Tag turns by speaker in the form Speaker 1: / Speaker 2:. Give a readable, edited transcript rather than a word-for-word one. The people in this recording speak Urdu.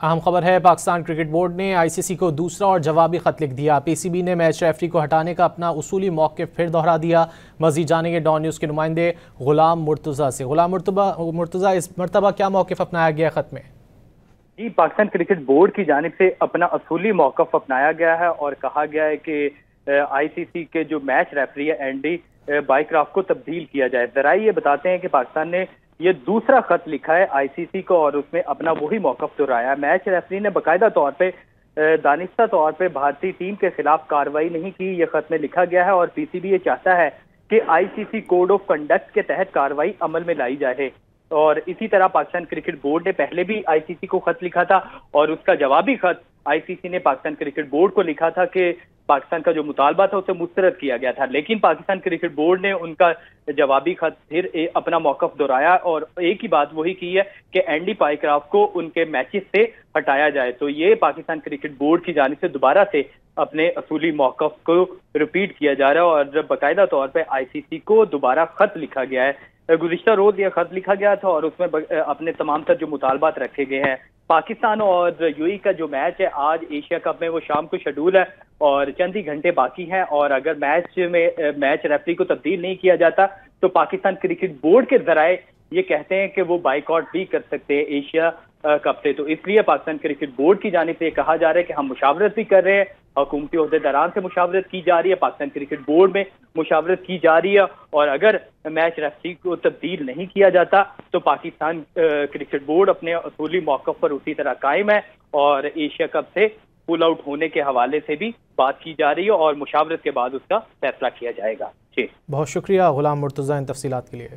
Speaker 1: اہم خبر ہے، پاکستان کرکٹ بورڈ نے آئی سی سی کو دوسرا اور جوابی خط لکھ دیا۔ پی سی بی نے میچ ریفری کو ہٹانے کا اپنا اصولی موقف پھر دہرا دیا۔ مزید جانیں گے ڈان نیوز کے نمائندے غلام مرتضیٰ سے۔ غلام مرتضیٰ، اس مرتبہ کیا موقف اپنایا گیا خط میں؟
Speaker 2: جی، پاکستان کرکٹ بورڈ کی جانب سے اپنا اصولی موقف اپنایا گیا ہے اور کہا گیا ہے کہ آئی سی سی کے جو میچ ریفری ہے اینڈی بائیکرافٹ کو تبدیل کیا جائے۔ ذرائع یہ بتاتے ہیں کہ پاکستان نے یہ دوسرا خط لکھا ہے آئی سی سی کو اور اس میں اپنا وہی موقف دہرایا ہے۔ میچ ریفری نے باقاعدہ طور پہ دانستہ طور پہ بھارتی ٹیم کے خلاف کارروائی نہیں کی، یہ خط میں لکھا گیا ہے، اور پی سی بی یہ چاہتا ہے کہ آئی سی سی کوڈ آف کنڈکٹ کے تحت کارروائی عمل میں لائی جائے۔ اور اسی طرح پاکستان کرکٹ بورڈ نے پہلے بھی آئی سی سی کو خط لکھا تھا اور اس کا جوابی خط آئی سی سی نے پاکستان کرکٹ بورڈ کو لکھا تھا کہ پاکستان کا جو مطالبہ تھا اسے مسترد کیا گیا تھا، لیکن پاکستان کرکٹ بورڈ نے ان کا جوابی خط پھر اپنا موقف دہرایا اور ایک ہی بات وہی کی ہے کہ اینڈی بائیکرافٹ کو ان کے میچز سے ہٹایا جائے۔ تو یہ پاکستان کرکٹ بورڈ کی جانب سے دوبارہ سے اپنے اصولی موقف کو ریپیٹ کیا جا رہا ہے اور باقاعدہ طور پہ آئی سی سی کو دوبارہ خط لکھا گیا ہے۔ گزشتہ روز یہ خط لکھا گیا تھا اور اس میں اپنے تمام تر جو مطالبات رکھے گئے ہیں۔ پاکستان اور یو ای کا جو میچ ہے آج ایشیا کپ میں، وہ شام کو شیڈول ہے اور چند ہی گھنٹے باقی ہیں، اور اگر میچ ریفری کو تبدیل نہیں کیا جاتا تو پاکستان کرکٹ بورڈ کے ذرائع یہ کہتے ہیں کہ وہ بائیکاٹ بھی کر سکتے ہیں ایشیا کپ سے۔ تو اس لیے پاکستان کرکٹ بورڈ کی جانب سے یہ کہا جا رہا ہے کہ ہم مشاورت بھی کر رہے ہیں، حکومتی عہدیداران سے مشاورت کی جا رہی ہے، پاکستان کرکٹ بورڈ میں مشاورت کی جا رہی ہے، اور اگر میچ ریفری کو تبدیل نہیں کیا جاتا تو پاکستان کرکٹ بورڈ اپنے اصولی موقف پر اسی طرح قائم ہے اور ایشیا کپ سے پل آؤٹ ہونے کے حوالے سے بھی بات کی جا رہی ہے اور مشاورت کے بعد اس کا فیصلہ کیا جائے گا۔ جی،
Speaker 1: بہت شکریہ غلام مرتضیٰ ان تفصیلات کے لیے۔